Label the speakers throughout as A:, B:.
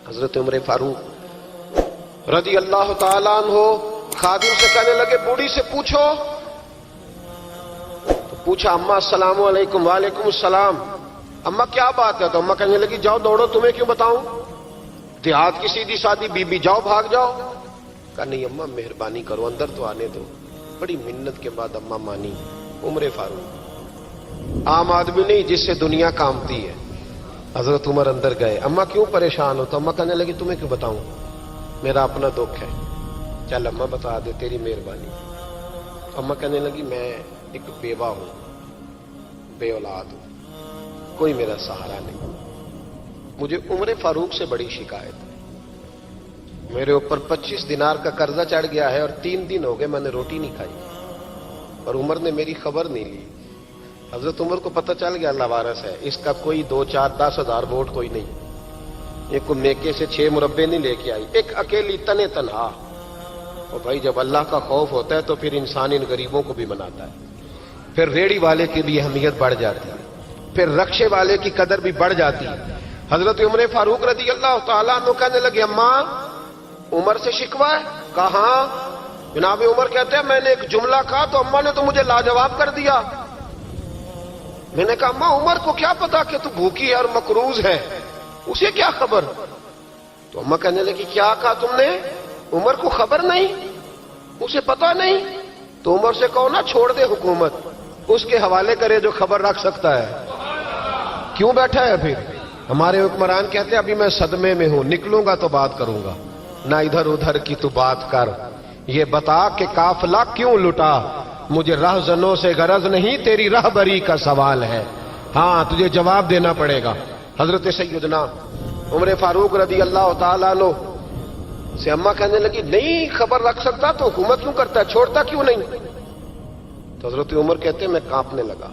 A: حضرت عمر فاروق رضی اللہ تعالیٰ عنہ خادم سے کہنے لگے بوڑھی سے پوچھو. تو پوچھا اماں السلام علیکم. وعلیکم السلام. اماں کیا بات ہے؟ تو اماں کہنے لگی جاؤ دوڑو، تمہیں کیوں بتاؤں، دیہات کی سیدھی سادی بی بی، جاؤ بھاگ جاؤ. کہا نہیں اماں مہربانی کرو اندر تو آنے دو. بڑی منت کے بعد اماں مانی. عمر فاروق عام آدمی نہیں جس سے دنیا کامتی ہے. حضرت عمر اندر گئے. اماں کیوں پریشان ہو؟ تو اماں کہنے لگی تمہیں کیوں بتاؤں، میرا اپنا دکھ ہے. چل اماں بتا دے، تیری مہربانی. اماں کہنے لگی میں ایک بیوہ ہوں، بے اولاد ہوں، کوئی میرا سہارا نہیں. مجھے عمر فاروق سے بڑی شکایت ہے. میرے اوپر 25 دینار کا قرضہ چڑھ گیا ہے اور 3 دن ہو گئے میں نے روٹی نہیں کھائی، اور عمر نے میری خبر نہیں لی. حضرت عمر کو پتہ چل گیا اللہ وارث ہے، اس کا کوئی 2 4 10 ہزار ووٹ کوئی نہیں، یہ کوئی میکے سے 6 مربے نہیں لے کے آئی، ایک اکیلی تنے تنہا. اور بھائی جب اللہ کا خوف ہوتا ہے تو پھر انسان ان غریبوں کو بھی مناتا ہے. پھر ریڑھی والے کی بھی اہمیت بڑھ جاتی ہے، پھر رکشے والے کی قدر بھی بڑھ جاتی ہے. حضرت عمر فاروق رضی اللہ تعالیٰ عنہ کہنے لگے اماں عمر سے شکوہ ہے؟ کہاں؟ جناب عمر کہتے ہیں میں نے ایک جملہ کہا تو اماں نے تو مجھے لاجواب کر دیا. میں نے کہا اماں عمر کو کیا پتا کہ تو بھوکی ہے اور مقروض ہے، اسے کیا خبر؟ تو اماں کہنے لگی کیا کہا تم نے؟ عمر کو خبر نہیں، اسے پتا نہیں؟ تو عمر سے کہو نا چھوڑ دے حکومت، اس کے حوالے کرے جو خبر رکھ سکتا ہے. کیوں بیٹھا ہے پھر؟ ہمارے حکمران کہتے ہیں ابھی میں صدمے میں ہوں، نکلوں گا تو بات کروں گا، نہ ادھر ادھر کی تو بات کر. یہ بتا کہ قافلہ کیوں لٹا، مجھے رہزنوں سے غرض نہیں، تیری رہبری کا سوال ہے. ہاں تجھے جواب دینا پڑے گا. حضرت سیدنا عمر فاروق رضی اللہ تعالیٰ عنہ سے اماں کہنے لگی نہیں خبر رکھ سکتا تو حکومت کیوں کرتا ہے، چھوڑتا کیوں نہیں؟ تو حضرت عمر کہتے ہیں میں کانپنے لگا.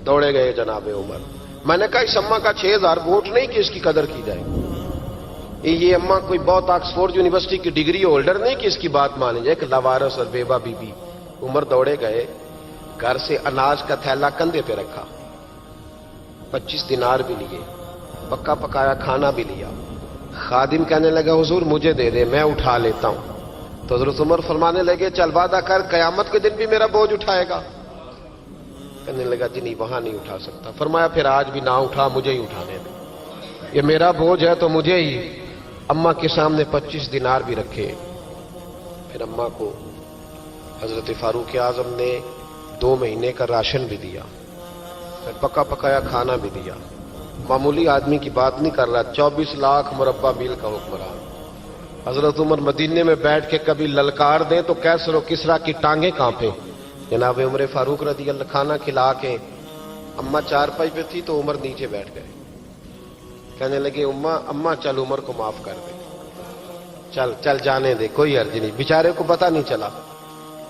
A: دوڑے گئے جناب عمر. میں نے کہا اس اماں کا 6000 ووٹ نہیں کہ اس کی قدر کی جائے، یہ اماں کوئی بہت آکسفورڈ یونیورسٹی کی ڈگری ہولڈر نہیں کہ اس کی بات مانی جائے. ایک لاوارث اور بیوہ بی بی. عمر دوڑے گئے، گھر سے اناج کا تھیلا کندھے پہ رکھا، 25 دینار بھی لیے، پکا پکایا کھانا بھی لیا. خادم کہنے لگا حضور مجھے دے دے میں اٹھا لیتا ہوں. تو حضرت عمر فرمانے لگے چل وعدہ کر قیامت کے دن بھی میرا بوجھ اٹھائے گا. کہنے لگا جی نہیں وہاں نہیں اٹھا سکتا. فرمایا پھر آج بھی نہ اٹھا، مجھے ہی اٹھانے دے، یہ میرا بوجھ ہے تو مجھے ہی. اماں کے سامنے 25 دینار بھی رکھے. پھر اماں کو حضرت فاروق اعظم نے 2 مہینے کا راشن بھی دیا، پھر پکا پکایا کھانا بھی دیا. معمولی آدمی کی بات نہیں کر رہا، 24 لاکھ مربع میل کا حکمران. حضرت عمر مدینے میں بیٹھ کے کبھی للکار دیں تو کیسر و کسرا کی ٹانگیں کانپیں. جناب عمر فاروق رضی اللہ کھانا کھلا کے اماں چارپائی پہ تھی تو عمر نیچے بیٹھ گئے. کہنے لگے اماں چل عمر کو معاف کر دے، چل چل جانے دے، کوئی حرج نہیں، بیچارے کو پتہ نہیں چلا.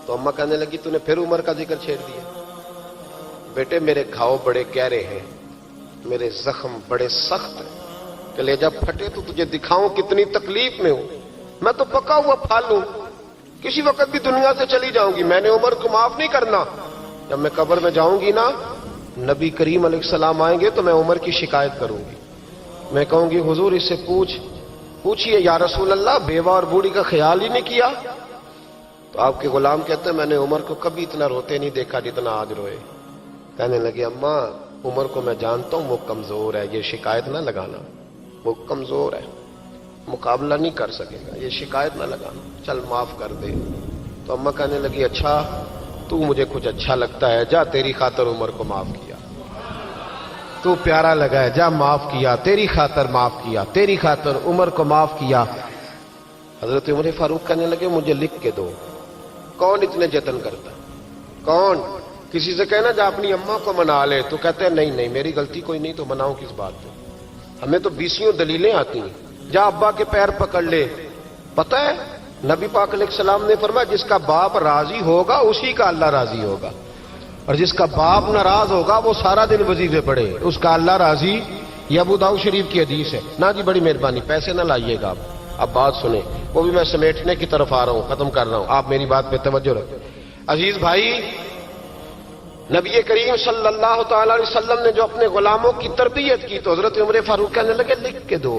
A: تو اماں کہنے لگی تو نے پھر عمر کا ذکر چھیڑ دیا. بیٹے میرے گھاؤ بڑے گہرے ہیں، میرے زخم بڑے سخت ہیں، کلیجہ پھٹے تو تجھے دکھاؤں کتنی تکلیف میں ہوں. میں تو پکا ہوا پھل ہوں، کسی وقت بھی دنیا سے چلی جاؤں گی. میں نے عمر کو معاف نہیں کرنا. جب میں قبر میں جاؤں گی نا، نبی کریم علیہ السلام آئیں گے تو میں عمر کی شکایت کروں گی. میں کہوں گی حضور اس سے پوچھئے یا رسول اللہ بیوہ اور بوڑھی کا خیال ہی نہیں کیا. تو آپ کے غلام کہتے ہیں میں نے عمر کو کبھی اتنا روتے نہیں دیکھا جتنا آج روئے. کہنے لگے اماں عمر کو میں جانتا ہوں وہ کمزور ہے، یہ شکایت نہ لگانا، وہ کمزور ہے، مقابلہ نہیں کر سکے گا، یہ شکایت نہ لگانا، چل معاف کر دے. تو اماں کہنے لگی اچھا تو مجھے کچھ اچھا لگتا ہے، جا تیری خاطر عمر کو معاف کیا، تو پیارا لگا ہے، جا معاف کیا، تیری خاطر معاف کیا، تیری خاطر عمر کو معاف کیا. حضرت عمر فاروق کہنے لگے مجھے لکھ کے دو. کون اتنے جتن کرتا؟ کون؟ کسی سے کہنا جا اپنی اماں کو منا لے، تو کہتے ہیں نہیں میری غلطی کوئی نہیں تو مناؤں کس بات پہ، ہمیں تو 20 دلیلیں آتی ہیں. جا ابا کے پیر پکڑ لے. پتہ ہے نبی پاک علیہ السلام نے فرمایا جس کا باپ راضی ہوگا اسی کا اللہ راضی ہوگا، اور جس کا باپ ناراض ہوگا وہ سارا دن وظیفے پڑھے، اس کا اللہ راضی. یہ ابو داؤد شریف کی حدیث ہے. نا جی بڑی مہربانی پیسے نہ لائیے گا. اب بات سنیں، وہ بھی میں سمیٹنے کی طرف آ رہا ہوں، ختم کر رہا ہوں، آپ میری بات پہ توجہ رکھیں. عزیز بھائی، نبی کریم صلی اللہ تعالی علیہ وسلم نے جو اپنے غلاموں کی تربیت کی تو حضرت عمر فاروق کہنے لگے لکھ کے دو.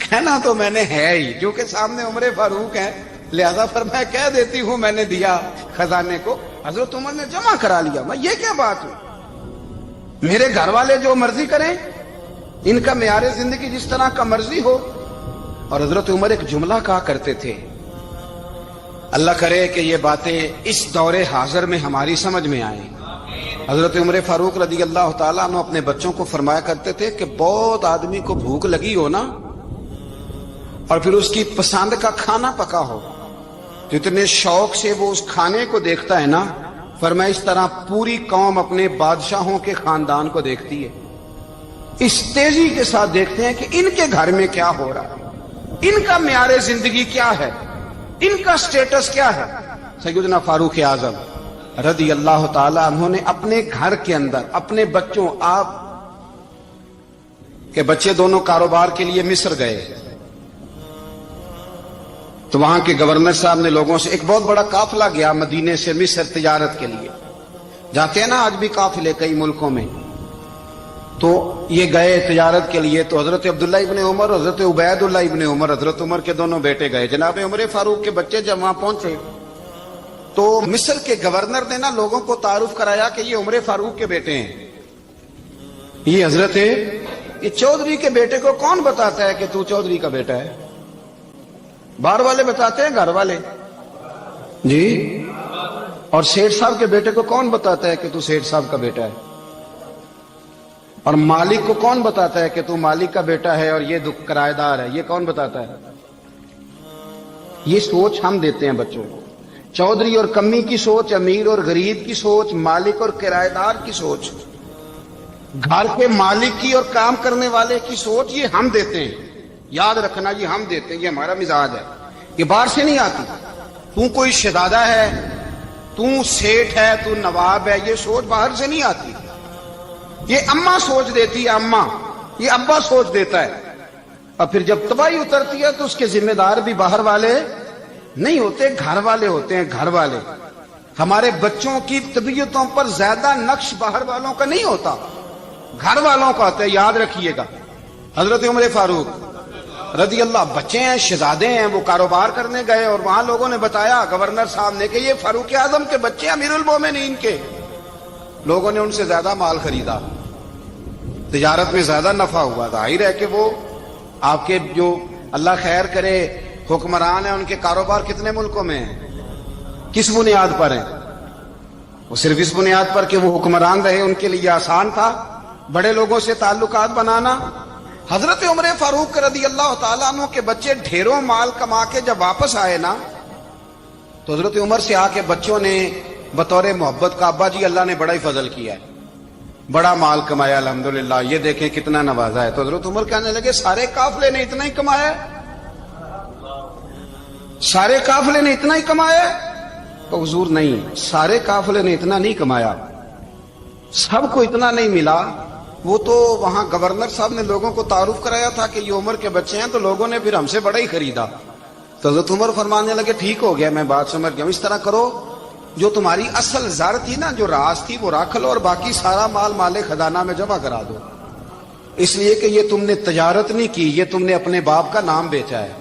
B: کہنا تو میں نے ہے ہی, کیونکہ سامنے عمر فاروق ہیں, لہذا فرمایا کہہ دیتی ہوں میں نے دیا خزانے کو. حضرت عمر نے جمع کرا لیا. میں یہ کیا بات ہوں, میرے گھر والے جو مرضی کریں, ان کا معیار زندگی جس طرح کا مرضی ہو. اور حضرت عمر ایک جملہ کہا کرتے تھے, اللہ کرے کہ یہ باتیں اس دور حاضر میں ہماری سمجھ میں آئیں. حضرت عمر فاروق رضی اللہ تعالیٰ عنہ اپنے بچوں کو فرمایا کرتے تھے کہ بہت آدمی کو بھوک لگی ہو نا, اور پھر اس کی پسند کا کھانا پکا ہو, جتنے شوق سے وہ اس کھانے کو دیکھتا ہے نا, فرمایا اس طرح پوری قوم اپنے بادشاہوں کے خاندان کو دیکھتی ہے, اس تیزی کے ساتھ دیکھتے ہیں کہ ان کے گھر میں کیا ہو رہا ہے, ان کا معیار زندگی کیا ہے, ان کا سٹیٹس کیا ہے. سیدنا فاروق اعظم رضی اللہ تعالی عنہ نے اپنے گھر کے اندر اپنے بچوں, آپ کے بچے دونوں کاروبار کے لیے مصر گئے, تو وہاں کے گورنر صاحب نے لوگوں سے, ایک بہت بڑا قافلہ گیا مدینے سے مصر تجارت کے لیے, جاتے ہیں نا آج بھی قافلے کئی ملکوں میں, تو یہ گئے تجارت کے لیے. تو حضرت عبداللہ ابن عمر, حضرت عبید اللہ ابن عمر, حضرت عمر کے دونوں بیٹے گئے. جناب عمر فاروق کے بچے جب وہاں پہنچے تو مصر کے گورنر نے نا لوگوں کو تعارف کرایا کہ یہ عمر فاروق کے بیٹے ہیں, یہ حضرت یہ چودھری کے بیٹے کو کون بتاتا ہے کہ تو چودھری کا بیٹا ہے؟ باہر والے بتاتے ہیں, گھر والے جی. اور سیٹھ صاحب کے بیٹے کو کون بتاتا ہے کہ تو سیٹھ صاحب کا بیٹا ہے؟ اور مالک کو کون بتاتا ہے کہ تو مالک کا بیٹا ہے اور یہ کرایہ دار ہے؟ یہ کون بتاتا ہے؟ یہ سوچ ہم دیتے ہیں بچوں کو. چودھری اور کمی کی سوچ, امیر اور غریب کی سوچ, مالک اور کرایہ دار کی سوچ, گھر کے مالک کی اور کام کرنے والے کی سوچ, یہ ہم دیتے ہیں. یاد رکھنا, یہ ہم دیتے ہیں, یہ ہمارا مزاج ہے, یہ باہر سے نہیں آتی. تو کوئی شہزادہ ہے, تو سیٹھ ہے, تو نواب ہے, یہ سوچ باہر سے نہیں آتی. یہ اماں سوچ دیتی ہے, اماں, یہ ابا سوچ دیتا ہے. اور پھر جب تباہی اترتی ہے تو اس کے ذمہ دار بھی باہر والے نہیں ہوتے, گھر والے ہوتے ہیں. گھر والے, ہمارے بچوں کی طبیعتوں پر زیادہ نقش باہر والوں کا نہیں ہوتا, گھر والوں کا ہوتا ہے. یاد رکھیے گا. حضرت عمر فاروق رضی اللہ, بچے ہیں, شہزادے ہیں, وہ کاروبار کرنے گئے اور وہاں لوگوں نے بتایا گورنر صاحب نے کہ یہ فاروق اعظم کے بچے, امیر المومنین کے. لوگوں نے ان سے زیادہ مال خریدا, تجارت میں زیادہ نفع ہوا. ظاہر ہے کہ وہ آپ کے جو اللہ خیر کرے حکمران ہیں, ان کے کاروبار کتنے ملکوں میں ہیں, کس بنیاد پر ہیں؟ وہ صرف اس بنیاد پر کہ وہ حکمران رہے, ان کے لیے آسان تھا بڑے لوگوں سے تعلقات بنانا. حضرت عمر فاروق رضی اللہ تعالیٰ عنہ کے بچے ڈھیروں مال کما کے جب واپس آئے نا, تو حضرت عمر سے آ کے بچوں نے بطور محبت کا, ابا جی اللہ نے بڑا ہی فضل کیا ہے, بڑا مال کمایا الحمدللہ, یہ دیکھیں کتنا نوازا ہے. تو حضرت عمر کہنے لگے سارے قافلے نے اتنا ہی کمایا, سارے قافلے نے اتنا ہی کمایا؟ تو حضور نہیں, سارے قافلے نے اتنا نہیں کمایا, سب کو اتنا نہیں ملا. وہ تو وہاں گورنر صاحب نے لوگوں کو تعارف کرایا تھا کہ یہ عمر کے بچے ہیں, تو لوگوں نے پھر ہم سے بڑا ہی خریدا. تو حضرت عمر فرمانے لگے ٹھیک ہو گیا, میں بات سمجھ گیا. اس طرح کرو, جو تمہاری اصل زر تھی نا, جو راز تھی, وہ رکھ لو, اور باقی سارا مال مال خزانہ میں جمع کرا دو. اس لیے کہ یہ تم نے تجارت نہیں کی, یہ تم نے اپنے باپ کا نام بیچا ہے,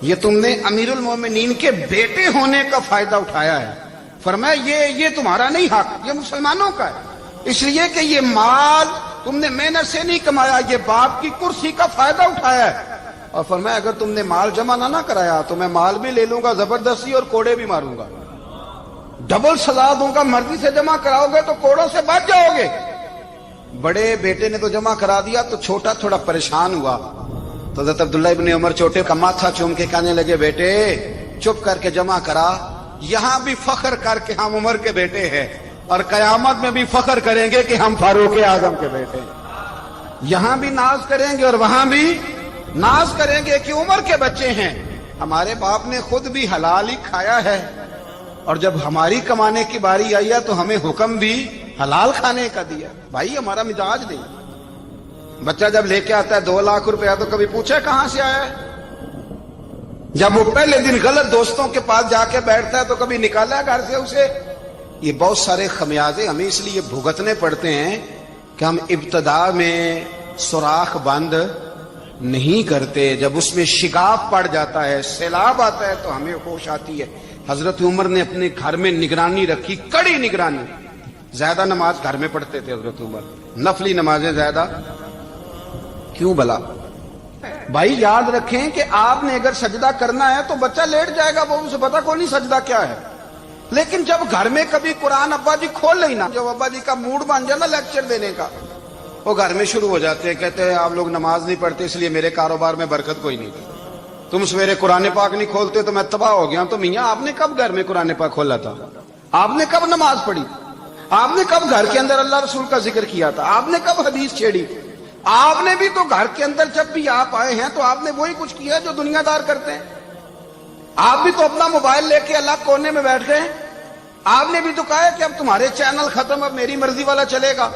B: یہ تم نے امیر المومنین کے بیٹے ہونے کا فائدہ اٹھایا ہے. فرمایا یہ تمہارا نہیں حق, یہ مسلمانوں کا ہے. اس لیے کہ یہ مال تم نے محنت سے نہیں کمایا, یہ باپ کی کرسی کا فائدہ اٹھایا ہے. اور فرمایا اگر تم نے مال جمع نہ کرایا تو میں مال بھی لے لوں گا زبردستی, اور کوڑے بھی ماروں گا, ڈبل سزا دوں گا. مرضی سے جمع کراؤ گے تو کوڑوں سے بچ جاؤ گے. بڑے بیٹے نے تو جمع کرا دیا, تو چھوٹا تھوڑا پریشان ہوا. تو حضرت عبداللہ ابن عمر چھوٹے کا ماتھا چوم کے کہنے لگے بیٹے چپ کر کے جمع کرا, یہاں بھی فخر کر کے ہم عمر کے بیٹے ہیں, اور قیامت میں بھی فخر کریں گے کہ ہم فاروق اعظم کے بیٹے ہیں. یہاں بھی ناز کریں گے اور وہاں بھی ناز کریں گے کہ عمر کے بچے ہیں. ہمارے باپ نے خود بھی حلال ہی کھایا ہے, اور جب ہماری کمانے کی باری آئی ہے تو ہمیں حکم بھی حلال کھانے کا دیا. بھائی ہمارا مزاج نہیں. بچہ جب لے کے آتا ہے 2 لاکھ روپیہ تو کبھی پوچھے کہاں سے آیا ہے؟ جب وہ پہلے دن غلط دوستوں کے پاس جا کے بیٹھتا ہے تو کبھی نکالا ہے گھر سے اسے؟ یہ بہت سارے خمیازے ہمیں اس لیے بھگتنے پڑتے ہیں کہ ہم ابتدا میں سوراخ بند نہیں کرتے، جب اس میں شگاف پڑ جاتا ہے، سیلاب آتا ہے تو ہمیں ہوش آتی ہے۔ حضرت عمر نے اپنے گھر میں نگرانی رکھی، کڑی نگرانی۔ زیادہ نماز گھر میں پڑھتے تھے حضرت عمر، نفلی نمازیں زیادہ کیوں بلا؟ بھائی یاد رکھیں کہ آپ نے اگر سجدہ کرنا ہے تو بچہ لیٹ جائے گا، وہ اسے پتا کوئی نہیں سجدہ کیا ہے، لیکن جب گھر میں کبھی قرآن ابا جی کھول لینا، جب ابا جی کا موڈ بن جائے نا لیکچر دینے کا، وہ گھر میں شروع ہو جاتے ہیں، کہتے ہیں آپ لوگ نماز نہیں پڑھتے اس لیے میرے کاروبار میں برکت کوئی نہیں تھی، تم سویرے قرآن پاک نہیں کھولتے تو میں تباہ ہو گیا۔ تو میاں آپ نے کب گھر میں قرآن پاک کھولا تھا؟ آپ نے کب نماز پڑھی؟ آپ نے کب گھر کے اندر اللہ رسول کا ذکر کیا تھا؟ آپ نے کب حدیث چھیڑی؟ آپ نے بھی تو گھر کے اندر جب بھی آپ آئے ہیں تو آپ نے وہی کچھ کیا جو دنیا دار کرتے ہیں۔ آپ بھی تو اپنا موبائل لے کے الگ کونے میں بیٹھ گئے، آپ نے بھی تو کہا ہے کہ اب تمہارے چینل ختم، اب میری مرضی والا چلے گا۔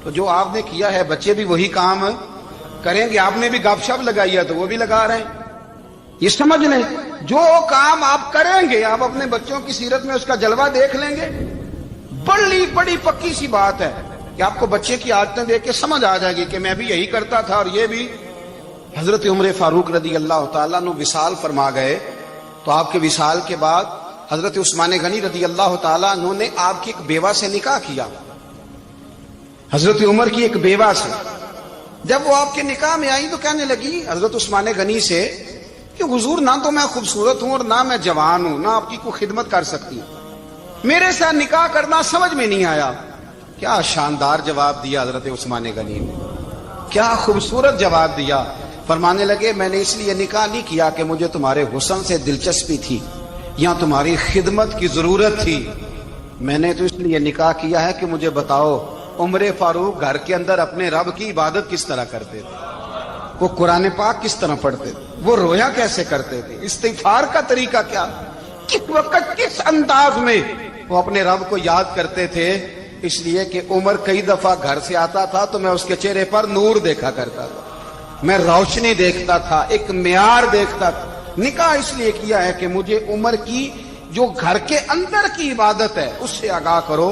B: تو جو آپ نے کیا ہے بچے بھی وہی کام کریں گے۔ آپ نے بھی گپ شپ لگائی ہے تو وہ بھی لگا رہے ہیں۔ یہ سمجھ لیں جو کام آپ کریں گے آپ اپنے بچوں کی سیرت میں اس کا جلوہ دیکھ لیں گے۔ بڑی پکی سی بات ہے کہ آپ کو بچے کی عادتیں دیکھ کے سمجھ آ جائے گی کہ میں بھی یہی کرتا تھا اور یہ بھی۔ حضرت عمر فاروق رضی اللہ تعالیٰ عنہ وصال فرما گئے تو آپ کے وصال کے بعد حضرت عثمان غنی رضی اللہ تعالیٰ عنہ نے آپ کی ایک بیوہ سے نکاح کیا، حضرت عمر کی ایک بیوہ سے۔ جب وہ آپ کے نکاح میں آئی تو کہنے لگی حضرت عثمان غنی سے کہ حضور نہ تو میں خوبصورت ہوں اور نہ میں جوان ہوں، نہ آپ کی کوئی خدمت کر سکتی ہوں، میرے ساتھ نکاح کرنا سمجھ میں نہیں آیا۔ کیا شاندار جواب دیا حضرت عثمان غنی نے، کیا خوبصورت جواب دیا۔ فرمانے لگے میں نے اس لیے نکاح نہیں کیا کہ مجھے تمہارے حسن سے دلچسپی تھی یا تمہاری خدمت کی ضرورت تھی، میں نے تو اس لیے نکاح کیا ہے کہ مجھے بتاؤ عمر فاروق گھر کے اندر اپنے رب کی عبادت کس طرح کرتے تھے، وہ قرآن پاک کس طرح پڑھتے تھے، وہ رویا کیسے کرتے تھے، استغفار کا طریقہ کیا، کس وقت کس انداز میں وہ اپنے رب کو یاد کرتے تھے۔ اس لیے کہ عمر کئی دفعہ گھر سے آتا تھا تو میں اس کے چہرے پر نور دیکھا کرتا تھا، میں روشنی دیکھتا تھا، ایک معیار دیکھتا تھا۔ نکاح اس لیے کیا ہے کہ مجھے عمر کی جو گھر کے اندر کی عبادت ہے اس سے آگاہ کرو،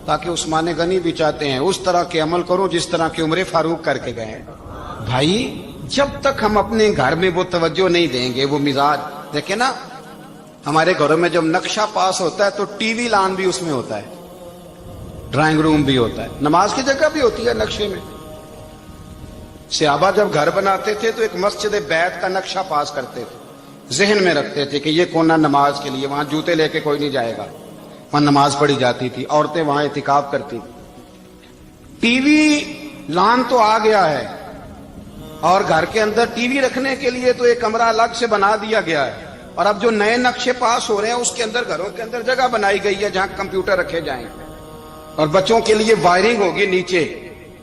B: تاکہ عثمان غنی بھی چاہتے ہیں اس طرح کے عمل کرو جس طرح کے عمر فاروق کر کے گئے۔ بھائی جب تک ہم اپنے گھر میں وہ توجہ نہیں دیں گے، وہ مزاج دیکھیں نا، ہمارے گھروں میں جب نقشہ پاس ہوتا ہے تو ٹی وی لان بھی اس میں ہوتا ہے، ڈرائنگ روم بھی ہوتا ہے، نماز کی جگہ بھی ہوتی ہے نقشے میں۔ صحابہ جب گھر بناتے تھے تو ایک مسجد بیت کا نقشہ پاس کرتے تھے، ذہن میں رکھتے تھے کہ یہ کونا نماز کے لیے، وہاں جوتے لے کے کوئی نہیں جائے گا، وہاں نماز پڑھی جاتی تھی، عورتیں وہاں اعتکاف کرتی تھی۔ ٹی وی لان تو آ گیا ہے اور گھر کے اندر ٹی وی رکھنے کے لیے تو ایک کمرہ الگ سے بنا دیا گیا ہے، اور اب جو نئے نقشے پاس ہو رہے ہیں اس کے اندر گھروں کے اندر جگہ بنائی گئی ہے جہاں کمپیوٹر رکھے جائیں، اور بچوں کے لیے وائرنگ ہوگی نیچے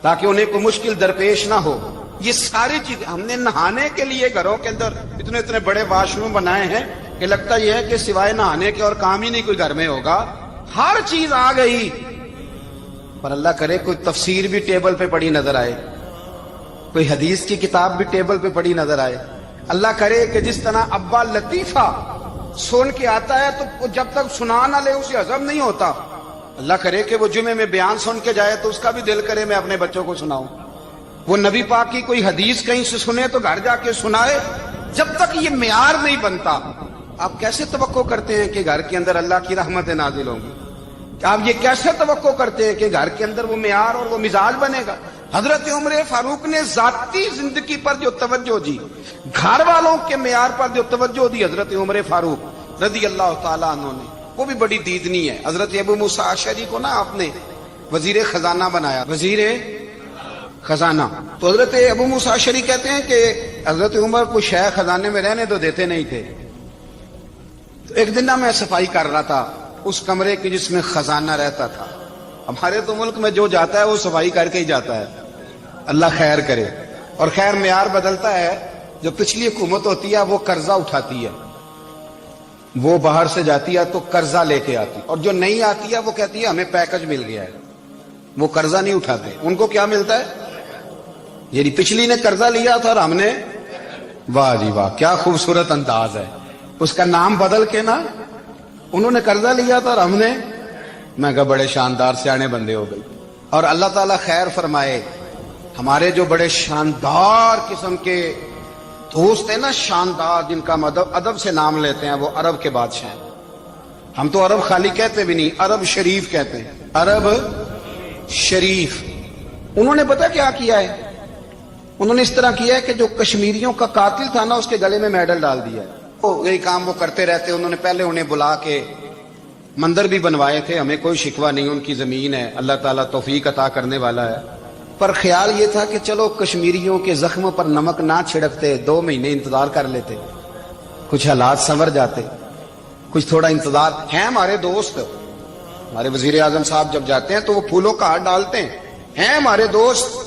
B: تاکہ انہیں کوئی مشکل درپیش نہ ہو۔ یہ ساری چیزیں ہم نے نہانے کے لیے گھروں کے اندر اتنے بڑے واش روم بنائے ہیں کہ لگتا یہ ہے کہ سوائے نہانے کے اور کام ہی نہیں کوئی گھر میں ہوگا، ہر چیز آ گئی۔ پر اللہ کرے کوئی تفسیر بھی ٹیبل پہ پڑی نظر آئے، کوئی حدیث کی کتاب بھی ٹیبل پہ پڑی نظر آئے۔ اللہ کرے کہ جس طرح ابا لطیفہ سن کے آتا ہے تو جب تک سنا نہ لے اسے ہضم نہیں ہوتا، اللہ کرے کہ وہ جمعے میں بیان سن کے جائے تو اس کا بھی دل کرے میں اپنے بچوں کو سناؤں، وہ نبی پاک کی کوئی حدیث کہیں سے سنے تو گھر جا کے سنائے۔ جب تک یہ معیار نہیں بنتا آپ کیسے توقع کرتے ہیں کہ گھر کے اندر اللہ کی رحمتیں نازل ہوں گی؟ آپ یہ کیسے توقع کرتے ہیں کہ گھر کے اندر وہ معیار اور وہ مزاج بنے گا؟ حضرت عمر فاروق نے ذاتی زندگی پر جو توجہ دی، گھر والوں کے معیار پر جو توجہ دی حضرت عمر فاروق رضی اللہ تعالیٰ عنہ نے، وہ بھی بڑی دیدنی ہے۔ حضرت ابو موسیٰ اشعری کو نا آپ نے وزیر خزانہ بنایا، وزیر خزانہ، تو حضرت ابو موسیٰ اشعری کہتے ہیں کہ حضرت عمر کو شے خزانے میں رہنے تو دیتے نہیں تھے۔ تو ایک دن میں صفائی کر رہا تھا اس کمرے کی جس میں خزانہ رہتا تھا۔ ہمارے تو ملک میں جو جاتا ہے وہ صفائی کر کے ہی جاتا ہے، اللہ خیر کرے۔ اور خیر معیار بدلتا ہے، جو پچھلی حکومت ہوتی ہے وہ قرضہ اٹھاتی ہے، وہ باہر سے جاتی ہے تو قرضہ لے کے آتی، اور جو نہیں آتی ہے وہ کہتی ہے ہمیں پیکج مل گیا ہے، وہ قرضہ نہیں اٹھاتے۔ ان کو کیا ملتا ہے؟ یعنی پچھلی نے قرضہ لیا تھا اور ہم نے، واہ جی واہ کیا خوبصورت انداز ہے، اس کا نام بدل کے نا، انہوں نے قرضہ لیا تھا اور ہم نے، میں کہا بڑے شاندار سیانے بندے ہو گئی۔ اور اللہ تعالیٰ خیر فرمائے. ہمارے جو بڑے شاندار قسم کے دوست ہیں نا، شاندار، جن کا ہم ادب سے نام لیتے ہیں، وہ عرب کے بادشاہ ہیں. ہم تو عرب خالی کہتے بھی نہیں، عرب شریف کہتے ہیں، عرب شریف. انہوں نے پتہ کیا کیا ہے؟ انہوں نے اس طرح کیا ہے کہ جو کشمیریوں کا قاتل تھا نا، اس کے گلے میں میڈل ڈال دیا ہے. یہی کام وہ کرتے رہتے. انہوں نے پہلے انہیں بلا کے مندر بھی بنوائے تھے. ہمیں کوئی شکوہ نہیں، ان کی زمین ہے، اللہ تعالیٰ توفیق عطا کرنے والا ہے. پر خیال یہ تھا کہ چلو کشمیریوں کے زخموں پر نمک نہ چھڑکتے، 2 مہینے انتظار کر لیتے، کچھ حالات سنور جاتے، کچھ تھوڑا انتظار. ہیں ہمارے دوست، ہمارے وزیر اعظم صاحب جب جاتے ہیں تو وہ پھولوں کا ہار ڈالتے ہیں ہمارے دوست.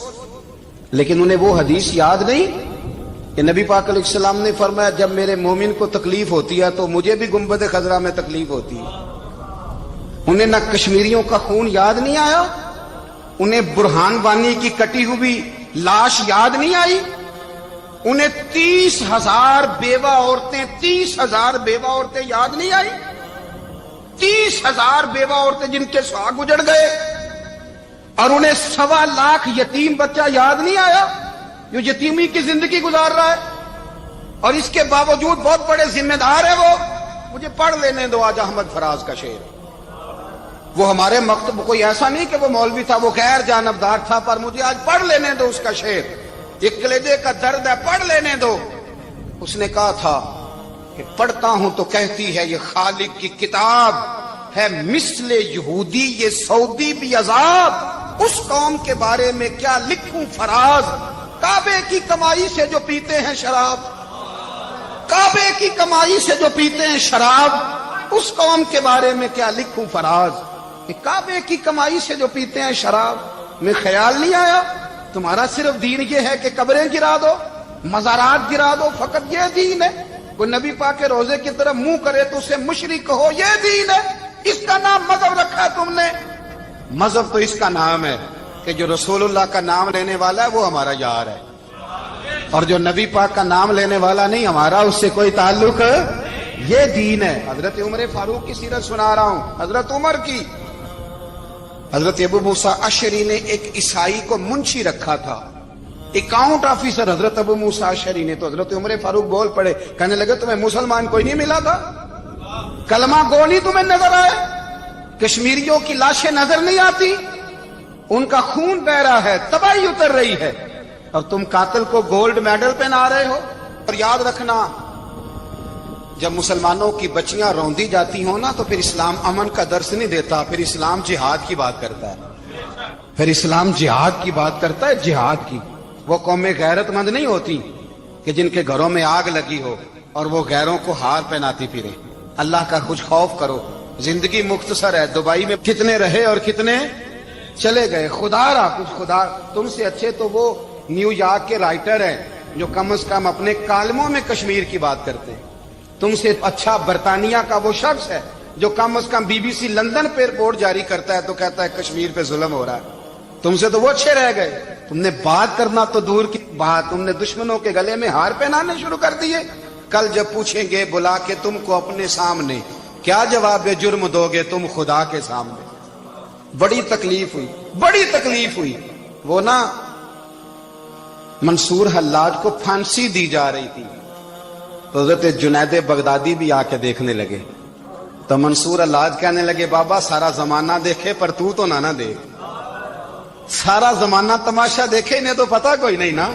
B: لیکن انہیں وہ حدیث یاد نہیں کہ نبی پاک علیہ السلام نے فرمایا جب میرے مومن کو تکلیف ہوتی ہے تو مجھے بھی گنبد خضرا میں تکلیف ہوتی ہے. انہیں نہ کشمیریوں کا خون یاد نہیں آیا، انہیں برہان وانی کی کٹی ہوئی لاش یاد نہیں آئی، انہیں 30,000 بیوہ عورتیں 30,000 بیوہ عورتیں یاد نہیں آئی، 30,000 بیوہ عورتیں جن کے سہاگ اجڑ گئے، اور انہیں 1.25 لاکھ یتیم بچہ یاد نہیں آیا جو یتیمی کی زندگی گزار رہا ہے. اور اس کے باوجود بہت بڑے ذمہ دار ہیں وہ. مجھے پڑھ لینے دو آج احمد فراز کا شعر. وہ ہمارے مکتب کوئی ایسا نہیں کہ وہ مولوی تھا، وہ غیر جانبدار تھا، پر مجھے آج پڑھ لینے دو اس کا شعر. ایک کلیجے کا درد ہے، پڑھ لینے دو. اس نے کہا تھا کہ پڑھتا ہوں تو کہتی ہے یہ خالق کی کتاب ہے، مثل یہودی یہ سعودی بھی عذاب، اس قوم کے بارے میں کیا لکھوں فراز، کعبے کی کمائی سے جو پیتے ہیں شراب، کعبے کی کمائی سے جو پیتے ہیں شراب، اس قوم کے بارے میں کیا لکھوں فراز. کعبے کی کمائی سے جو پیتے ہیں شراب. میں خیال نہیں آیا تمہارا صرف دین یہ ہے کہ قبریں گرا دو، مزارات گرا دو، فقط یہ دین ہے؟ کوئی نبی پاک کے روزے کی طرف منہ کرے تو اسے مشرک کہو، یہ دین ہے؟ اس کا نام مذہب رکھا تم نے. مذہب تو اس کا نام ہے کہ جو رسول اللہ کا نام لینے والا ہے وہ ہمارا یار ہے، اور جو نبی پاک کا نام لینے والا نہیں، ہمارا اس سے کوئی تعلق ہے. یہ دین ہے. حضرت عمر فاروق کی سیرت سنا رہا ہوں، حضرت عمر کی. حضرت ابو موسیٰ اشعری نے ایک عیسائی کو منشی رکھا تھا، اکاؤنٹ آفیسر حضرت ابو موسیٰ اشعری نے. تو حضرت عمر فاروق بول پڑے، کہنے لگے تمہیں مسلمان کوئی نہیں ملا تھا؟ کلمہ گو نہیں تمہیں نظر آئے؟ کشمیریوں کی لاشیں نظر نہیں آتی؟ ان کا خون بہ رہا ہے، تباہی اتر رہی ہے، اور تم قاتل کو گولڈ میڈل پہنا رہے ہو. اور یاد رکھنا، جب مسلمانوں کی بچیاں روندی جاتی ہوں نا تو پھر اسلام امن کا درس نہیں دیتا، پھر اسلام جہاد کی بات کرتا ہے. پھر اسلام جہاد کی بات کرتا ہے، جہاد کی. وہ قومیں غیرت مند نہیں ہوتی کہ جن کے گھروں میں آگ لگی ہو اور وہ غیروں کو ہار پہناتی پھرے. اللہ کا کچھ خوف کرو. زندگی مختصر ہے. دبئی میں کتنے رہے اور کتنے چلے گئے. خدا را کچھ خدا تم سے اچھے تو وہ نیو یارک کے رائٹر ہیں جو کم از کم اپنے کالموں میں کشمیر کی بات کرتے ہیں. تم سے اچھا برطانیہ کا وہ شخص ہے جو کم از کم BBC لندن پہ رپورٹ جاری کرتا ہے تو کہتا ہے کشمیر پہ ظلم ہو رہا ہے. تم سے تو وہ اچھے رہ گئے. تم نے بات کرنا تو دور کی بات، تم نے دشمنوں کے گلے میں ہار پہنانے شروع کر دیے. کل جب پوچھیں گے بلا کے تم کو اپنے سامنے، کیا جواب جرم دو گے تم خدا کے سامنے؟ بڑی تکلیف ہوئی، بڑی تکلیف ہوئی. وہ نا منصور حلاج کو پھانسی دی جا رہی تھی تو حضرت جنید بغدادی بھی آ کے دیکھنے لگے. تو منصور حلاج کہنے لگے بابا سارا زمانہ دیکھے پر تو نہ دیکھ. سارا زمانہ تماشا دیکھے انہیں تو پتا کوئی نہیں نا،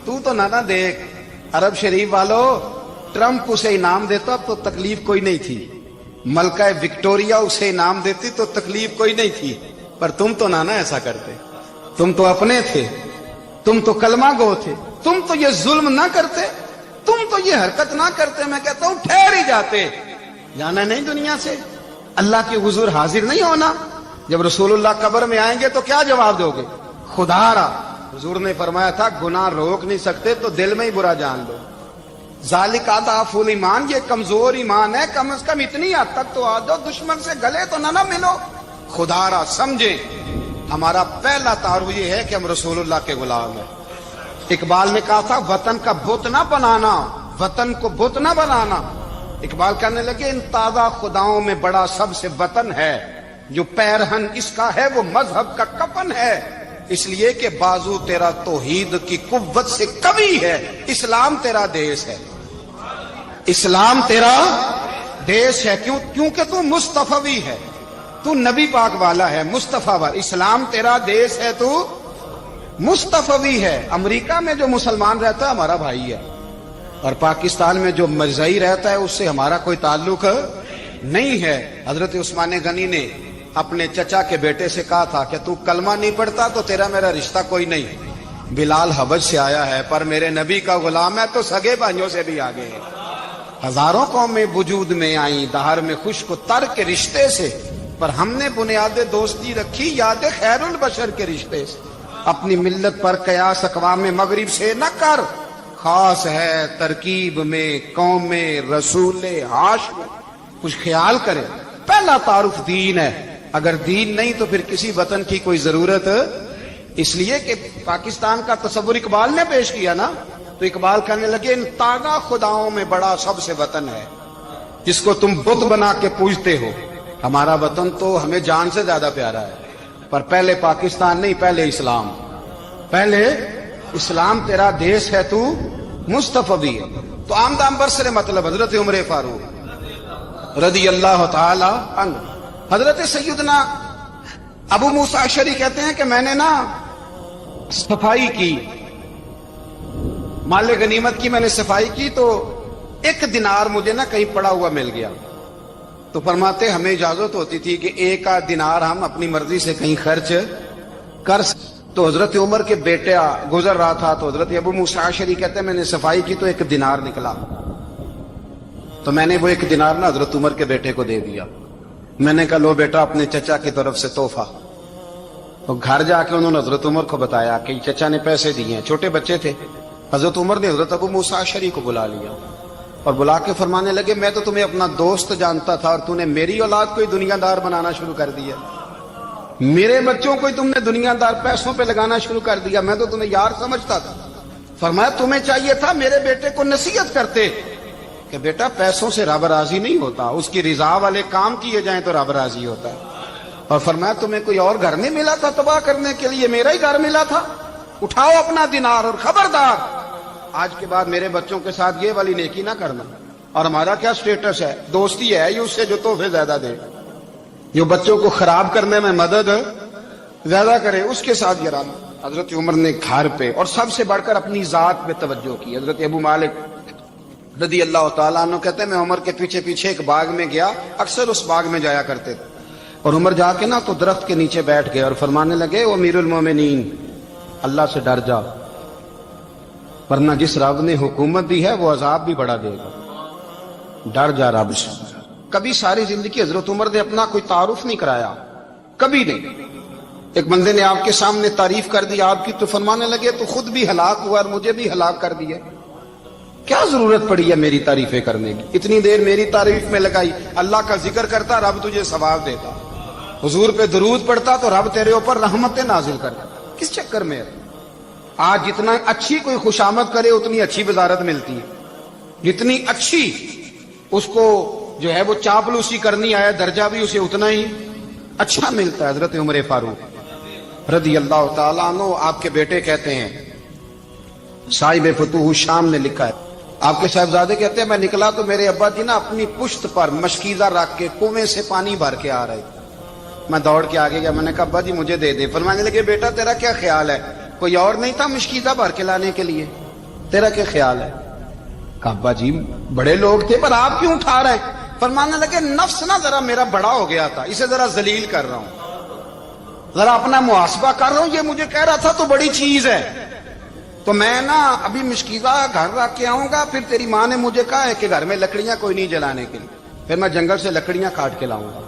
B: تو نہ دیکھ. عرب شریف والو، ٹرمپ اسے انعام دیتا تو تکلیف کوئی نہیں تھی، ملکہ وکٹوریا اسے انعام دیتی تو تکلیف کوئی نہیں تھی، پر تم تو نہ ایسا کرتے. تم تو اپنے تھے، تم تو کلمہ گو تھے، تم تو یہ ظلم نہ کرتے، تم تو یہ حرکت نہ کرتے. میں کہتا ہوں ٹھہر ہی جاتے. جانا نہیں دنیا سے، اللہ کے حضور حاضر نہیں ہونا. جب رسول اللہ قبر میں آئیں گے تو کیا جواب دو گے؟ خدا را. حضور نے فرمایا تھا گناہ روک نہیں سکتے تو دل میں ہی برا جان لو. ذالک اضعف الایمان، یہ کمزور ایمان ہے. کم از کم اتنی حد تک تو آ جاؤ، دشمن سے گلے تو نہ ملو. خدا را سمجھے ہمارا پہلا تعارف یہ ہے کہ ہم رسول اللہ کے غلام ہیں. اقبال نے کہا تھا وطن کا بت نہ بنانا، وطن کو بت نہ بنانا. اقبال کہنے لگے ان تازہ خداؤں میں بڑا سب سے وطن ہے، جو پیرہن اس کا ہے وہ مذہب کا کفن ہے، اس لیے کہ بازو تیرا توحید کی قوت سے قوی ہے۔ اسلام تیرا دیس ہے، اسلام تیرا دیس ہے، کیونکہ تو مصطفی ہے، تو نبی پاک والا ہے، مصطفیٰ والا۔ اسلام تیرا دیس ہے، تو مصطفی ہے۔ امریکہ میں جو مسلمان رہتا ہے ہمارا بھائی ہے، اور پاکستان میں جو مرزائی رہتا ہے اس سے ہمارا کوئی تعلق نہیں ہے۔ حضرت عثمان غنی نے اپنے چچا کے بیٹے سے کہا تھا کہ تو کلمہ نہیں پڑھتا تو تیرا میرا رشتہ کوئی نہیں۔ بلال حبش سے آیا ہے پر میرے نبی کا غلام ہے تو سگے بھائیوں سے بھی آگے ہے۔ ہزاروں قومیں وجود میں آئیں دہر میں خشک و تر کے رشتے سے، پر ہم نے بنیاد دوستی رکھی یاد خیر البشر کے رشتے سے۔ اپنی ملت پر قیاس اقوام مغرب سے نہ کر، خاص ہے ترکیب میں قوم رسول ہاشم۔ کچھ خیال کرے، پہلا تعارف دین ہے، اگر دین نہیں تو پھر کسی وطن کی کوئی ضرورت۔ اس لیے کہ پاکستان کا تصور اقبال نے پیش کیا نا، تو اقبال کہنے لگے ان تازہ خداؤں میں بڑا سب سے وطن ہے جس کو تم بت بنا کے پوجتے ہو۔ ہمارا وطن تو ہمیں جان سے زیادہ پیارا ہے، پر پہلے پاکستان نہیں، پہلے اسلام، پہلے اسلام تیرا دیس ہے، تو مصطفی ہے۔ تو آمدام برسر مطلب حضرت عمر فاروق رضی اللہ تعالی عنہ۔ حضرت سیدنا ابو موسیٰ اشعری کہتے ہیں کہ میں نے نا صفائی کی، مال غنیمت کی میں نے صفائی کی، تو ایک دینار مجھے نا کہیں پڑا ہوا مل گیا، تو فرماتے ہمیں اجازت ہوتی تھی کہ ایک آدھ دینار ہم اپنی مرضی سے کہیں خرچ کر سکتے۔ تو حضرت عمر کے بیٹا گزر رہا تھا، تو حضرت ابو موسیٰ اشعری کہتے ہیں میں نے صفائی کی تو ایک دینار نکلا، تو میں نے وہ ایک دینار نا حضرت عمر کے بیٹے کو دے دیا۔ میں نے کہا لو بیٹا اپنے چچا کی طرف سے تحفہ۔ تو گھر جا کے انہوں نے حضرت عمر کو بتایا کہ چچا نے پیسے دیے ہیں، چھوٹے بچے تھے۔ حضرت عمر نے حضرت ابو موسیٰ اشعری کو بلا لیا اور بلا کے فرمانے لگے میں تو تمہیں اپنا دوست جانتا تھا اور تو نے میری اولاد کو ہی دنیا دار بنانا شروع کر دیا، میرے بچوں کو ہی تم نے دنیا دار پیسوں پہ لگانا شروع کر دیا، میں تو تمہیں یار سمجھتا تھا۔ فرمایا تمہیں چاہیے تھا میرے بیٹے کو نصیحت کرتے کہ بیٹا پیسوں سے رب راضی نہیں ہوتا، اس کی رضا والے کام کیے جائیں تو رب راضی ہوتا ہے۔ اور فرمایا تمہیں کوئی اور گھر نہیں ملا تھا تباہ کرنے کے لیے، میرا ہی گھر ملا تھا، اٹھاؤ اپنا دینار اور خبردار آج کے بعد میرے بچوں کے ساتھ یہ والی نیکی نہ کرنا۔ اور ہمارا کیا سٹیٹس ہے، دوستی ہے یہ اس سے جو تحفے زیادہ دے، جو بچوں کو خراب کرنے میں مدد زیادہ کرے اس کے ساتھ گرانا۔ حضرت عمر نے گھر پہ اور سب سے بڑھ کر اپنی ذات پہ توجہ کی۔ حضرت ابو مالک رضی اللہ تعالیٰ عنہ کہتے ہیں میں عمر کے پیچھے پیچھے ایک باغ میں گیا، اکثر اس باغ میں جایا کرتے تھے، اور عمر جا کے نا تو درخت کے نیچے بیٹھ گئے اور فرمانے لگے وہ امیر المومنین اللہ سے ڈر جا، ورنہ جس رب نے حکومت دی ہے وہ عذاب بھی بڑا دے گا، ڈر جا رب سے۔ کبھی ساری زندگی حضرت عمر نے اپنا کوئی تعارف نہیں کرایا، کبھی نہیں۔ ایک بندے نے آپ کے سامنے تعریف کر دی آپ کی تو فرمانے لگے تو خود بھی ہلاک ہوا اور مجھے بھی ہلاک کر دیا، کیا ضرورت پڑی ہے میری تعریفیں کرنے کی، اتنی دیر میری تعریف میں لگائی، اللہ کا ذکر کرتا رب تجھے ثواب دیتا، حضور پہ درود پڑھتا تو رب تیرے اوپر رحمتیں نازل کرتا، کس چکر میں ہے؟ آج جتنا اچھی کوئی خوشامد کرے اتنی اچھی وزارت ملتی ہے، جتنی اچھی اس کو جو ہے وہ چاپلوسی کرنی آیا درجہ بھی اسے اتنا ہی اچھا ملتا ہے۔ حضرت عمر فاروق رضی اللہ تعالیٰ عنہ آپ کے بیٹے کہتے ہیں، صاحب فتوح الشام نے لکھا ہے، آپ کے صاحبزادے کہتے ہیں میں نکلا تو میرے ابا جی نا اپنی پشت پر مشکیزہ رکھ کے کنویں سے پانی بھر کے آ رہے تھے، میں دوڑ کے آگے گیا، میں نے کہا ابا جی مجھے دے دے۔ فرمانے لگے بیٹا تیرا کیا خیال ہے، کوئی اور نہیں تھا مشکیزہ بھر کے لانے کے لیے، تیرا کیا خیال ہے؟ کہا ابا جی بڑے لوگ تھے پر آپ کیوں اٹھا رہے ہیں؟ فرمانے لگے نفس نا ذرا میرا بڑا ہو گیا تھا، اسے ذرا ذلیل کر رہا ہوں، ذرا اپنا محاسبہ کر رہا ہوں، یہ مجھے کہہ رہا تھا تو بڑی چیز ہے، تو میں نا ابھی مشکیزہ گھر رکھ کے آؤں گا، پھر تیری ماں نے مجھے کہا ہے کہ گھر میں لکڑیاں کوئی نہیں جلانے کے لیے، پھر میں جنگل سے لکڑیاں کاٹ کے لاؤں گا،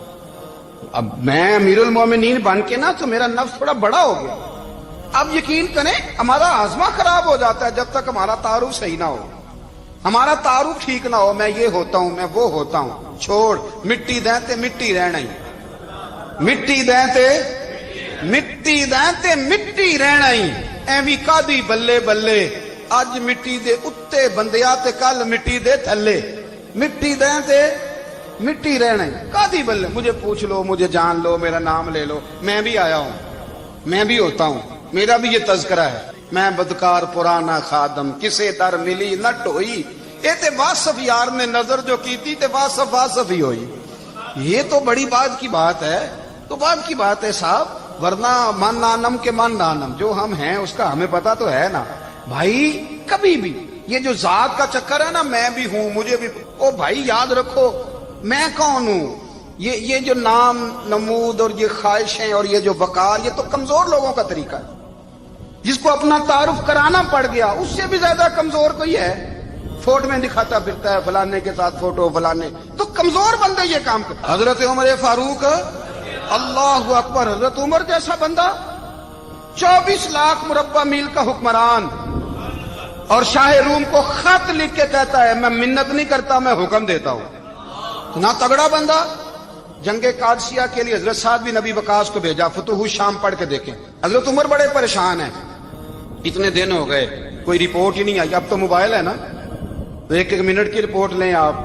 B: اب میں امیر المومنین بن کے نا تو میرا نفس تھوڑا بڑا ہو گیا۔ اب یقین کریں ہمارا ہاضمہ خراب ہو جاتا ہے جب تک ہمارا تعارف صحیح نہ ہو، ہمارا تعارف ٹھیک نہ ہو، میں یہ ہوتا ہوں میں وہ ہوتا ہوں، چھوڑ مٹی دیں تے مٹی رہنا ہی، مٹی دیں تے مٹی دیں تے مٹی رہنا ہی، ایویں کادی بلے بلے اج مٹی دے اتے بندیا تے کل مٹی دے تھلے، مٹی دیں تے مٹی رہنے کادی بلے، مجھے پوچھ لو، مجھے جان لو، میرا نام لے لو، میں بھی آیا ہوں، میں بھی ہوتا ہوں، میرا بھی یہ تذکرہ ہے، میں بدکار پرانا خادم، کسے در ملی نٹ ہوئی، اے تے واصف یار نے نظر جو کی تھی تے واصف واصف ہی ہوئی۔ یہ تو بڑی بات کی بات ہے، تو بات کی بات ہے صاحب، ورنہ من نانم کے من نانم، جو ہم ہیں اس کا ہمیں پتا تو ہے نا بھائی۔ کبھی بھی یہ جو ذات کا چکر ہے نا، میں بھی ہوں، مجھے بھی، او بھائی یاد رکھو میں کون ہوں۔ یہ جو نام نمود اور یہ خواہشیں اور یہ جو وقار، یہ تو کمزور لوگوں کا طریقہ ہے، جس کو اپنا تعارف کرانا پڑ گیا، اس سے بھی زیادہ کمزور کوئی ہے؟ فوٹو میں دکھاتا پھرتا ہے فلانے کے ساتھ فوٹو، فلانے، تو کمزور بندے یہ کام کرتے۔ حضرت عمر فاروق، اللہ اکبر، حضرت عمر جیسا بندہ 24 لاکھ مربع میل کا حکمران، اور شاہ روم کو خط لکھ کے کہتا ہے میں منت نہیں کرتا، میں حکم دیتا ہوں۔ اتنا تگڑا بندہ۔ جنگ قادسیہ کے لیے حضرت سعد بن ابی وقاص کو بھیجا، فتوح الشام پڑھ کے دیکھیں۔ حضرت عمر بڑے پریشان ہیں، اتنے دن ہو گئے کوئی رپورٹ ہی نہیں آئی۔ اب تو موبائل ہے نا، تو ایک ایک منٹ کی رپورٹ لیں آپ،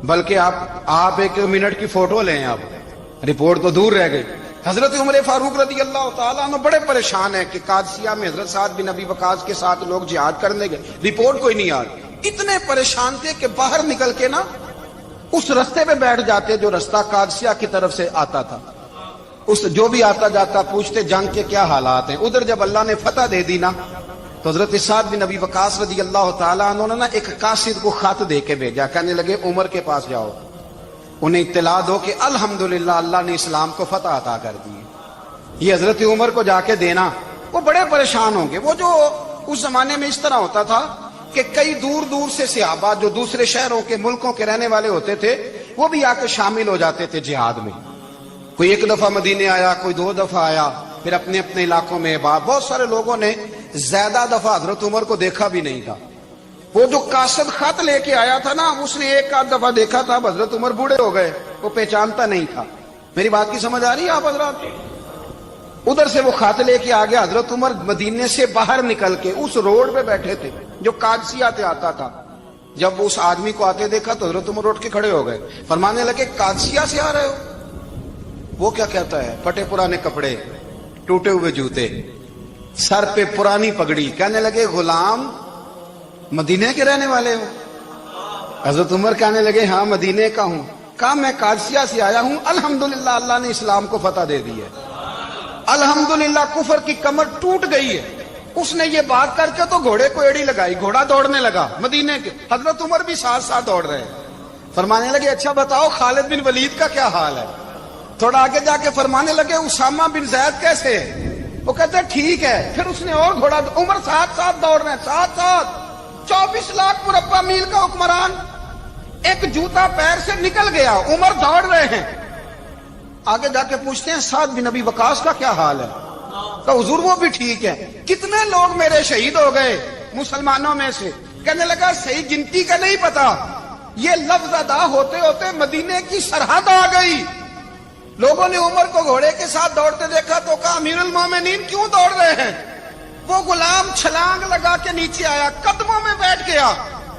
B: بلکہ آپ ایک ایک منٹ کی فوٹو لیں، آپ رپورٹ تو دور رہ گئی۔ حضرت عمر فاروق رضی اللہ تعالیٰ عنہ بڑے پریشان ہیں کہ قادسیہ میں حضرت سعد بن ابی وقاص کے ساتھ لوگ جہاد کرنے گئے، رپورٹ کوئی نہیں آ رہی۔ اتنے پریشان تھے کہ باہر نکل کے نا اس رستے پہ بیٹھ جاتے جو رستہ قادسیہ کی طرف سے آتا تھا، اس جو بھی آتا جاتا پوچھتے جنگ کے کیا حالات ہیں۔ ادھر جب اللہ نے فتح دے دی نا، تو حضرت سعد بن ابی وقاص رضی اللہ تعالیٰ عنہ نے ایک قاصد کو خط دے کے بھیجا، کہنے لگے عمر کے پاس جاؤ، انہیں اطلاع دو کہ الحمدللہ اللہ نے اسلام کو فتح عطا کر دی۔ یہ حضرت عمر کو جا کے دینا، وہ بڑے پریشان ہوں گے۔ وہ جو اس زمانے میں اس طرح ہوتا تھا کہ کئی دور دور سے صحابہ جو دوسرے شہروں کے ملکوں کے رہنے والے ہوتے تھے، وہ بھی آ کے شامل ہو جاتے تھے جہاد میں۔ کوئی ایک دفعہ مدینے آیا، کوئی 2 دفعہ آیا، پھر اپنے اپنے علاقوں میں۔ بہت سارے لوگوں نے زیادہ دفعہ حضرت عمر کو دیکھا بھی نہیں تھا۔ وہ جو قاصد خط لے کے آیا تھا نا، اس نے 1 دفعہ دیکھا تھا، حضرت عمر بوڑھے ہو گئے، وہ پہچانتا نہیں تھا۔ میری بات کی سمجھ آ رہی ہے آپ حضرات؟ ادھر سے وہ خط لے کے آ گیا۔ حضرت عمر مدینے سے باہر نکل کے اس روڈ پہ بیٹھے تھے جو قادسیہ سے آتا تھا۔ جب اس آدمی کو آتے دیکھا تو حضرت عمر اٹھ کے کھڑے ہو گئے، فرمانے لگے قادسیہ سے آ رہے ہو؟ وہ کیا کہتا ہے؟ پھٹے پرانے کپڑے، ٹوٹے ہوئے جوتے، سر پہ پرانی پگڑی، کہنے لگے غلام مدینے کے رہنے والے ہو؟ حضرت عمر کہنے لگے ہاں مدینے کا ہوں۔ کہا میں قادسیہ سے آیا ہوں، الحمدللہ اللہ نے اسلام کو فتح دے دی ہے، الحمدللہ کفر کی کمر ٹوٹ گئی ہے۔ اس نے یہ بات کر کے تو گھوڑے کو ایڑی لگائی، گھوڑا دوڑنے لگا مدینے کے، حضرت عمر بھی ساتھ ساتھ دوڑ رہے ہیں۔ فرمانے لگے اچھا بتاؤ خالد بن ولید کا کیا حال ہے؟ تھوڑا آگے جا کے فرمانے لگے اسامہ بن زید کیسے ہے؟ وہ کہتے ہیں ٹھیک ہے۔ پھر اس نے اور گھوڑا، عمر ساتھ ساتھ دوڑ رہے ہیں، ساتھ ساتھ 24 لاکھ مربع میل کا حکمران، ایک جوتا پیر سے نکل گیا، عمر دوڑ رہے ہیں۔ آگے جا کے پوچھتے ہیں سعد بن ابی وقاص کا کیا حال ہے؟ تو حضور وہ بھی ٹھیک ہے۔ کتنے لوگ میرے شہید ہو گئے مسلمانوں میں سے؟ کہنے لگا صحیح گنتی کا نہیں پتا، یہ لفظ ادا ہوتے ہوتے مدینے کی سرحد آ گئی۔ لوگوں نے عمر کو گھوڑے کے ساتھ دوڑتے دیکھا تو کہا امیر المومنین کیوں دوڑ رہے ہیں؟ وہ غلام چھلانگ لگا کے نیچے آیا، قدموں میں بیٹھ گیا،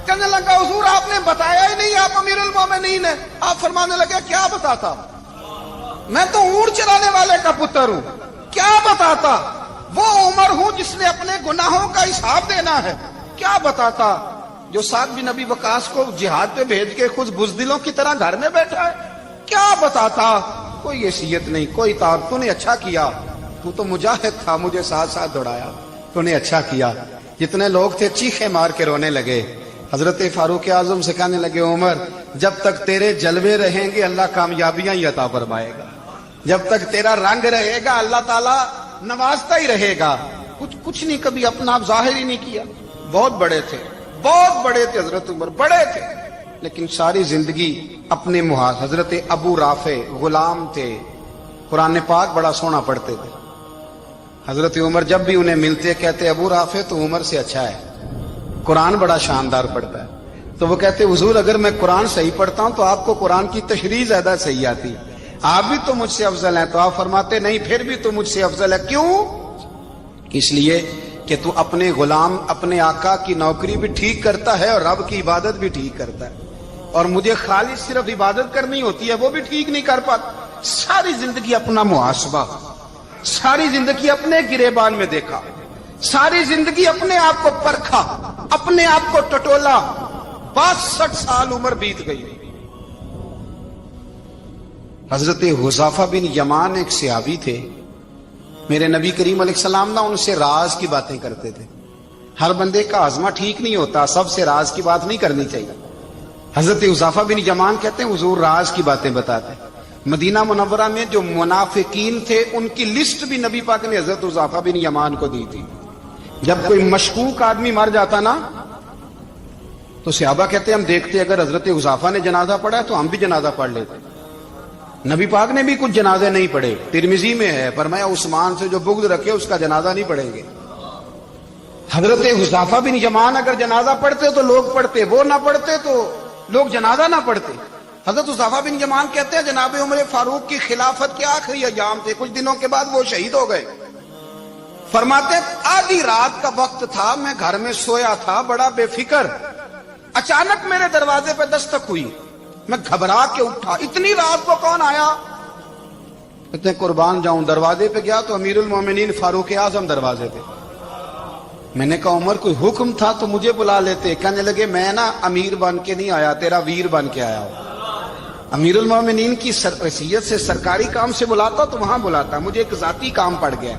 B: کہنے لگا حضور آپ نے بتایا ہی نہیں آپ امیر المومنین ہیں۔ آپ فرمانے لگے کیا بتاتا؟ میں تو اونٹ چلانے والے کا پتر ہوں، کیا بتاتا؟ وہ عمر ہوں جس نے اپنے گناہوں کا حساب دینا ہے، کیا بتاتا؟ جو سعد بن ابی وقاص کو جہاد پہ بھیج کے خود بزدلوں کی طرح گھر میں بیٹھا ہے، کیا بتاتا؟ کوئی حیثیت نہیں، کوئی تعارف۔ تو نے اچھا کیا، تو تو مجاہد تھا، مجھے ساتھ ساتھ دوڑایا، تو نے اچھا کیا۔ جتنے لوگ تھے چیخے مار کے رونے لگے۔ حضرت فاروق اعظم سے کہنے لگے عمر جب تک تیرے جلوے رہیں گے اللہ کامیابیاں ہی عطا فرمائے گا، جب تک تیرا رنگ رہے گا اللہ تعالیٰ نوازتا ہی رہے گا۔ کچھ نہیں، کبھی اپنا آپ ظاہر ہی نہیں کیا۔ بہت بڑے تھے، بہت بڑے تھے حضرت عمر، بڑے تھے، لیکن ساری زندگی اپنے محاذ۔ حضرت ابو رافع غلام تھے، قرآن پاک بڑا سونا پڑھتے تھے۔ حضرت عمر جب بھی انہیں ملتے کہتے ابو رافع تو عمر سے اچھا ہے، قرآن بڑا شاندار پڑھتا ہے۔ تو وہ کہتے حضور اگر میں قرآن صحیح پڑھتا ہوں تو آپ کو قرآن کی تشریح زیادہ صحیح آتی، آپ بھی تو مجھ سے افضل ہیں۔ تو آپ فرماتے نہیں پھر بھی تو مجھ سے افضل ہے۔ کیوں؟ اس لیے کہ تو اپنے غلام اپنے آقا کی نوکری بھی ٹھیک کرتا ہے اور رب کی عبادت بھی ٹھیک کرتا ہے، اور مجھے خالص صرف عبادت کرنی ہوتی ہے وہ بھی ٹھیک نہیں کر پاتا. ساری زندگی اپنا محاسبہ، ساری زندگی اپنے گریبان میں دیکھا، ساری زندگی اپنے آپ کو پرکھا، اپنے آپ کو ٹٹولا. 62 سال عمر بیت گئی. حضرت حذیفہ بن یمان ایک صحابی تھے. میرے نبی کریم علیہ السلام نا ان سے راز کی باتیں کرتے تھے. ہر بندے کا ہاضمہ ٹھیک نہیں ہوتا، سب سے راز کی بات نہیں کرنی چاہیے. حضرت حذیفہ بن یمان کہتے ہیں حضور راز کی باتیں بتاتے. مدینہ منورہ میں جو منافقین تھے ان کی لسٹ بھی نبی پاک نے حضرت حذیفہ بن یمان کو دی تھی. جب کوئی مشکوک آدمی مر جاتا نا تو صحابہ کہتے ہیں ہم دیکھتے اگر حضرت حذیفہ نے جنازہ پڑھا تو ہم بھی جنازہ پڑھ لیتے. نبی پاک نے بھی کچھ جنازے نہیں پڑھے. ترمذی میں ہے فرمایا عثمان سے جو بغض رکھے اس کا جنازہ نہیں پڑھیں گے. حضرت حذیفہ بن یمان اگر جنازہ پڑھتے تو لوگ پڑھتے، وہ نہ پڑھتے تو لوگ جنازہ نہ پڑھتے. حضرت حذیفہ بن یمان کہتے ہیں جناب عمر فاروق کی خلافت کے آخری ایام تھے، کچھ دنوں کے بعد وہ شہید ہو گئے. فرماتے آدھی رات کا وقت تھا، میں گھر میں سویا تھا بڑا بے فکر، اچانک میرے دروازے پہ دستک ہوئی، میں گھبرا کے اٹھا. اتنی رات کو کون آیا؟ کہتے ہیں قربان جاؤں دروازے پہ گیا تو امیر المومنین فاروق اعظم دروازے پہ. میں نے کہا عمر کوئی حکم تھا تو مجھے بلا لیتے. کہنے لگے میں نا امیر بن کے نہیں آیا، تیرا ویر بن کے آیا ہوں. امیر المومنین کی حیثیت سے سرکاری کام سے بلاتا تو وہاں بلاتا، مجھے ایک ذاتی کام پڑ گیا.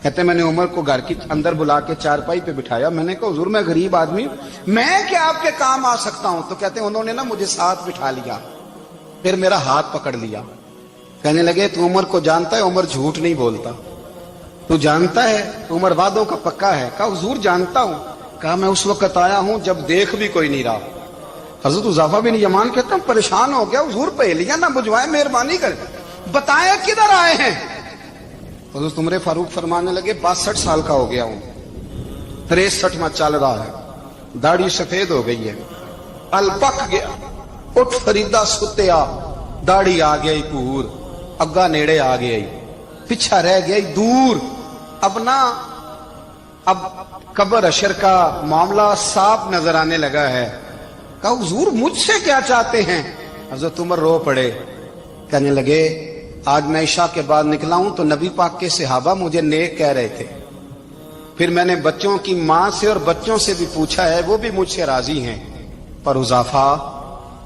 B: کہتے میں نے عمر کو گھر کی اندر بلا کے چارپائی پہ بٹھایا. میں نے کہا حضور میں غریب آدمی ہوں، میں کیا آپ کے کام آ سکتا ہوں؟ تو کہتے ہیں انہوں نے نا مجھے ساتھ بٹھا لیا، پھر میرا ہاتھ پکڑ لیا. کہنے لگے تو عمر کو جانتا ہے؟ عمر جھوٹ نہیں بولتا. تو جانتا ہے؟ عمر وعدوں کا پکا ہے. کہا حضور جانتا ہوں. کہا میں اس وقت آیا ہوں جب دیکھ بھی کوئی نہیں رہا. حضرت حذیفہ بن یمان کہتا ہوں پریشان ہو گیا، حضور پہلیاں نہ بجھوائے، مہربانی کر بتائیں کدھر آئے ہیں. حضرت عمر فاروق فرمانے لگے 62 سال کا ہو گیا ہوں، 63واں چل رہا ہے، داڑھی سفید ہو گئی ہے، الپک گیا، اٹھ فریدا ستیا، داڑھی آ گئی پور، اگا نیڑے آ گئی، پیچھا رہ گئی دور. اب قبر اشر کا معاملہ صاف نظر آنے لگا ہے. کہا حضور مجھ سے کیا چاہتے ہیں؟ حضرت عمر رو پڑے. کہنے لگے آج میں عشاء کے بعد نکلا ہوں تو نبی پاک کے صحابہ مجھے نیک کہہ رہے تھے، پھر میں نے بچوں کی ماں سے اور بچوں سے بھی پوچھا ہے، وہ بھی مجھ سے راضی ہیں. پر حذیفہ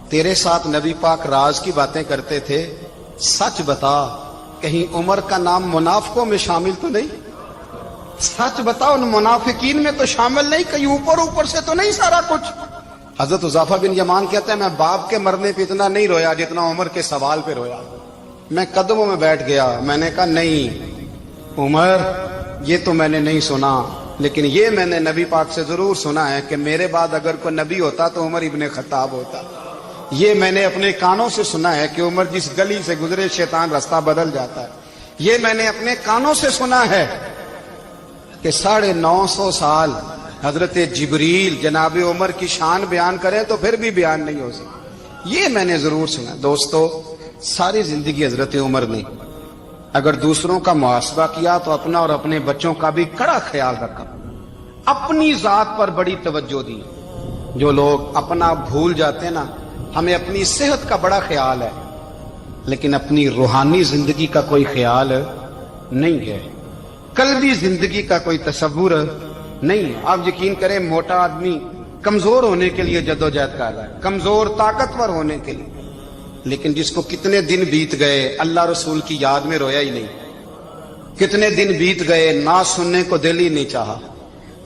B: تیرے ساتھ نبی پاک راز کی باتیں کرتے تھے، سچ بتا کہیں عمر کا نام منافقوں میں شامل تو نہیں؟ سچ بتا ان منافقین میں تو شامل نہیں، کہیں اوپر سے تو نہیں سارا کچھ؟ حضرت حذیفہ بن یمان کہتے ہیں میں باپ کے مرنے پہ اتنا نہیں رویا جتنا عمر کے سوال پہ رویا. میں قدموں میں بیٹھ گیا. میں نے کہا نہیں عمر یہ تو میں نے نہیں سنا، لیکن یہ میں نے نبی پاک سے ضرور سنا ہے کہ میرے بعد اگر کوئی نبی ہوتا تو عمر ابن خطاب ہوتا. یہ میں نے اپنے کانوں سے سنا ہے کہ عمر جس گلی سے گزرے شیطان رستہ بدل جاتا ہے. یہ میں نے اپنے کانوں سے سنا ہے کہ 950 سال حضرت جبریل جناب عمر کی شان بیان کریں تو پھر بھی بیان نہیں ہو سکتی. یہ میں نے ضرور سنا. دوستو ساری زندگی حضرت عمر نے اگر دوسروں کا محاسبہ کیا تو اپنا اور اپنے بچوں کا بھی کڑا خیال رکھا، اپنی ذات پر بڑی توجہ دی. جو لوگ اپنا بھول جاتے نا، ہمیں اپنی صحت کا بڑا خیال ہے لیکن اپنی روحانی زندگی کا کوئی خیال نہیں ہے، قلبی زندگی کا کوئی تصور نہیں. آپ یقین کریں موٹا آدمی کمزور ہونے کے لیے جدوجہد کر رہا ہے، کمزور طاقتور ہونے کے لیے، لیکن جس کو کتنے دن بیت گئے اللہ رسول کی یاد میں رویا ہی نہیں، کتنے دن بیت گئے نہ سننے کو دل ہی نہیں چاہا،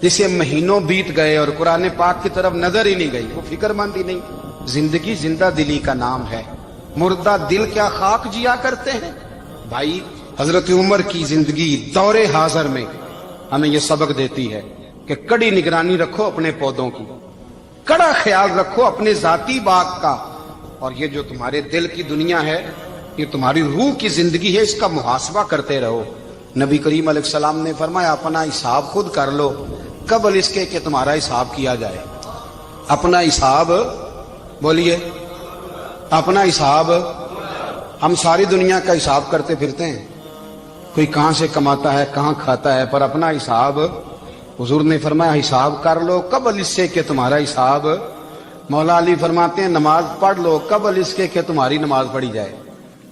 B: جسے مہینوں بیت گئے اور قرآن پاک کی طرف نظر ہی نہیں گئی، وہ فکر مند ہی نہیں. زندگی زندہ دلی کا نام ہے، مردہ دل کیا خاک جیا کرتے ہیں. بھائی حضرت عمر کی زندگی دور حاضر میں ہمیں یہ سبق دیتی ہے کہ کڑی نگرانی رکھو اپنے پودوں کی، کڑا خیال رکھو اپنے ذاتی باغ کا، اور یہ جو تمہارے دل کی دنیا ہے یہ تمہاری روح کی زندگی ہے، اس کا محاسبہ کرتے رہو. نبی کریم علیہ السلام نے فرمایا اپنا حساب خود کر لو قبل اس کے کہ تمہارا حساب کیا جائے. اپنا حساب بولیے، اپنا حساب. ہم ساری دنیا کا حساب کرتے پھرتے ہیں، کوئی کہاں سے کماتا ہے کہاں کھاتا ہے، پر اپنا حساب حضور نے فرمایا حساب کر لو قبل اس سے کہ تمہارا حساب مولا علی فرماتے ہیں نماز پڑھ لو قبل اس کے کہ تمہاری نماز پڑھی جائے،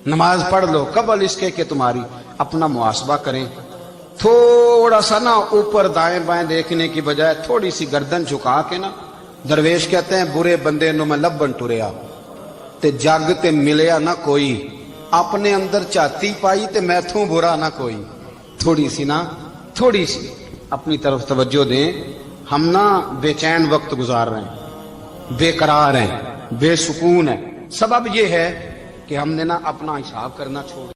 B: نماز پڑھ لو قبل اس کے کہ تمہاری، اپنا محاسبہ کریں، تھوڑا سا نا اوپر دائیں بائیں دیکھنے کی بجائے تھوڑی سی گردن جھکا کے نا، درویش کہتے ہیں برے بندے نو میں لبن ٹریا تے جگ تے ملیا نہ کوئی، اپنے اندر چاتی پائی تے میں تھوں برا نہ کوئی، تھوڑی سی نا تھوڑی سی اپنی طرف توجہ دیں۔ ہم نا بے چین وقت گزار رہے ہیں، بے قرار ہیں، بے سکون ہیں، سبب یہ ہے کہ ہم نے نا اپنا حساب کرنا چھوڑ